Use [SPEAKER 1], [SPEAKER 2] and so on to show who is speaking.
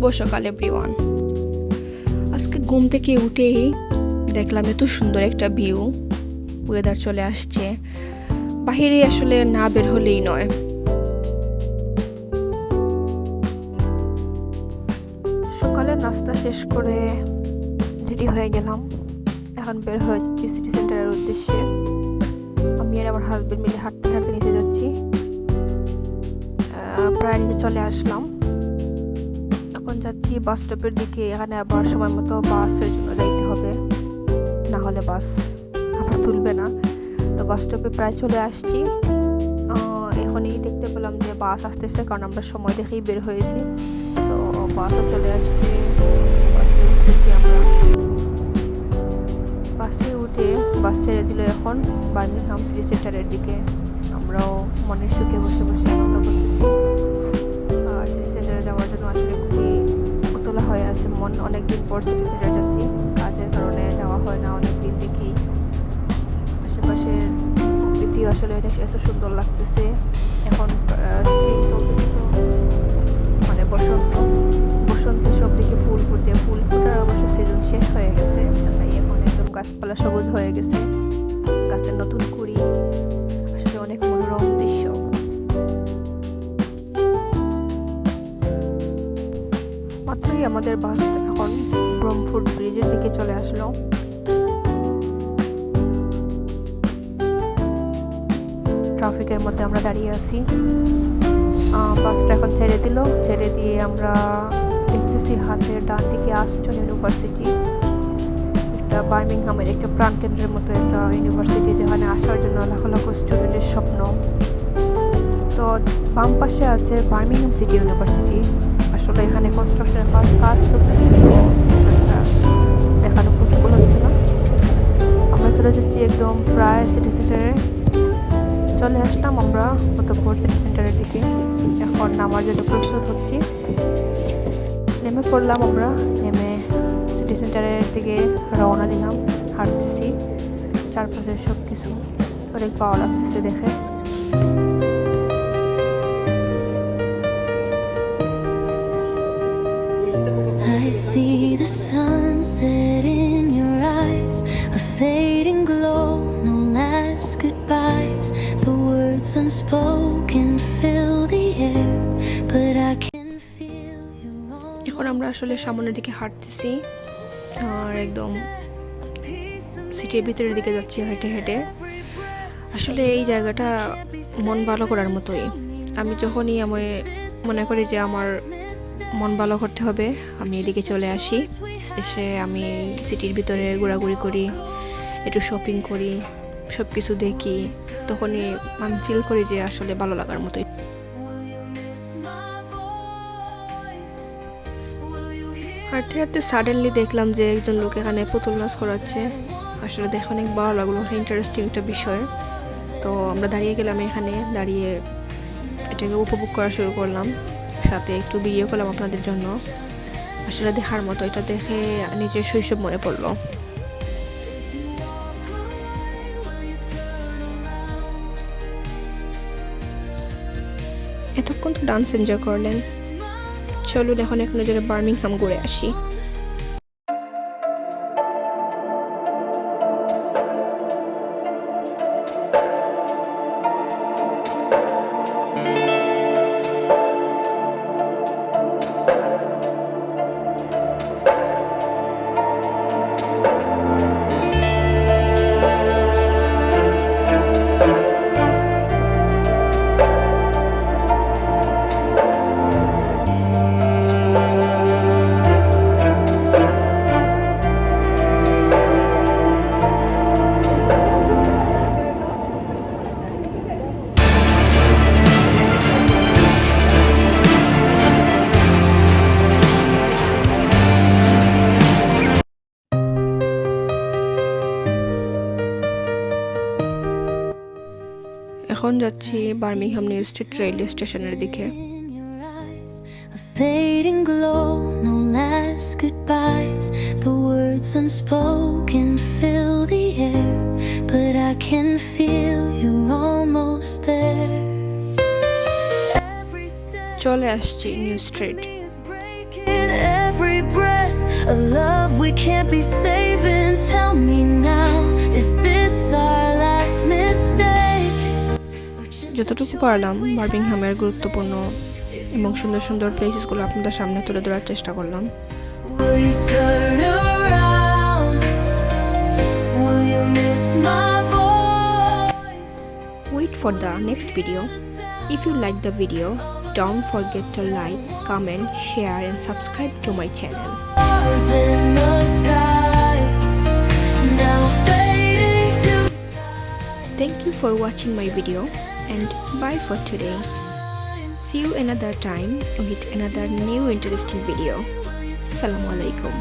[SPEAKER 1] শুভ সকাল এভরিওয়ান। আজকে ঘুম থেকে উঠেই দেখলাম এত সুন্দর একটা ভিউ, ওয়েদার চলে আসছে, বাহিরে আসলে না বের হলেই নয়। সকালে নাস্তা শেষ করে রেডি হয়ে গেলাম, এখন বের হয়ে যাচ্ছি সিটি সেন্টারের উদ্দেশ্যে। আমি আর আমার হাজবেন্ড মিলে হাঁটতে হাঁটতে নিচে যাচ্ছি, প্রায় নিচে চলে আসলাম। এখন যাচ্ছি বাস স্টপের দিকে, এখানে আবার সময় মতো বাসের জন্য যাইতে হবে, না হলে বাস আবার তুলবে না। তো বাস স্টপে প্রায় চলে আসছি। এখনই দেখতে পেলাম যে বাস আসতেছে, কারণ আমরা সময় দেখেই বের হয়েছি। তো বাসও চলে আসছে, বাসে উঠতেছি আমরা। বাসে উঠে বাস ছেড়ে দিল এখন বার্মিংহাম সিটি সেন্টারের দিকে। আমরাও মনের সুখে বসে বসে আনন্দ করতেছি। আর সিটি সেন্টারে যাওয়ার জন্য আসলে খুবই উতলা হয়ে আছে মন। অনেকদিন পর সিটি সেন্টার যাচ্ছি, কাজের কারণে যাওয়া হয় না অনেকদিন থেকেই। আশেপাশের প্রকৃতিও আসলে এত সুন্দর লাগতেছে। এখন স্প্রিং চলতেছে, তো মানে বসন্তে সব দিকে ফুল ফোটার অবশ্য সিজন শেষ হয়ে গেছে, তাই এখন একদম গাছপালা সবুজ হয়ে গেছে, গাছের নতুন কুড়ি, আসলে অনেক মনোরম দৃশ্য। মাত্রই আমাদের বাস এখন ব্রহ্মফুট ব্রিজের দিকে চলে আসলো। ট্রাফিকের মধ্যে আমরা দাঁড়িয়ে আছি। বাসটা এখন ছেড়ে দিল, ছেড়ে দিয়ে আমরা দেখতেছি হাতের ডান দিকে আস্টন ইউনিভার্সিটি, একটা বার্মিংহামের একটা প্রাণকেন্দ্রের মতো একটা ইউনিভার্সিটি, যেখানে আসার জন্য লাখ লাখ স্টুডেন্টের স্বপ্ন। তো বাম পাশে আছে বার্মিংহাম সিটি ইউনিভার্সিটি। আসলে এখানে কনস্ট্রাকশনের কাজ চলতেছে, দেখানো পসিবল হচ্ছে না। আমরা চলে যাচ্ছি একদম প্রায় সিটি সেন্টারে চলে আসলাম আমরা, অতঃপর সিটি সেন্টারের দিকে এখন নামার জন্য প্রস্তুত হচ্ছি। নেমে পড়লাম আমরা, নেমে সিটি সেন্টারের দিকে রওনা দিলাম। হাঁটতেছি, চারপাশের সব কিছু অনেক ভালো লাগতেছে দেখে।
[SPEAKER 2] I see the sunset in your eyes, a fading glow, no last goodbyes. The words unspoken fill the air, but I can feel you on.
[SPEAKER 1] এখন আমরা আসলে সামনের দিকে হাঁটতেছি, আর একদম সিটির ভিতরের দিকে যাচ্ছি হেঁটে হেঁটে। আসলে এই জায়গাটা মন ভালো করার মতোই। আমি যখনই মনে করি যে আমার মন ভালো করতে হবে, আমি এদিকে চলে আসি। এসে আমি সিটির ভিতরে ঘোরাঘুরি করি, একটু শপিং করি, সব কিছু দেখি, তখনই আমি ফিল করি যে আসলে ভালো লাগার মতোই। হাঁটতে হাঁটতে সাডেনলি দেখলাম যে একজন লোক এখানে পুতুল নাচ করাচ্ছে। আসলে দেখে অনেক ভালো লাগলো, ইন্টারেস্টিং একটা বিষয়। তো আমরা দাঁড়িয়ে গেলাম, এখানে দাঁড়িয়ে এটাকে উপভোগ করা শুরু করলাম, সাথে একটু ভিডিও করলাম আপনাদের জন্য। আসলে দেখার মতো, এটা দেখে নিজের শৈশব মনে পড়লো। এতক্ষণ তো ডান্স এনজয় করলেন, চলুন এখন এক নজরে বার্মিংহাম ঘুরে আসি। এখন যাচ্ছি বার্মিংহাম নিউ স্ট্রিট রেলওয়ে স্টেশনের দিকে।
[SPEAKER 2] A fading glow, no last goodbyes. The words unspoken fill the air, but I can feel you're almost there.
[SPEAKER 1] চলে আসছি new street.
[SPEAKER 2] breath, a love we can't be saving. Tell me now, is this our last mistake?
[SPEAKER 1] যতটুকু পারলাম বার্মিংহামের গুরুত্বপূর্ণ এবং সুন্দর সুন্দর প্লেসেসগুলো আপনাদের সামনে তুলে ধরার চেষ্টা করলাম।
[SPEAKER 2] Will you turn around? Will you miss my voice?
[SPEAKER 1] Wait for the next video. If you like the video, don't forget to like, comment, share and subscribe to my channel.
[SPEAKER 2] Stars in the sky, now fading to
[SPEAKER 1] Thank you for watching my video and bye for today. See you another time with another new interesting video. Assalamu alaikum.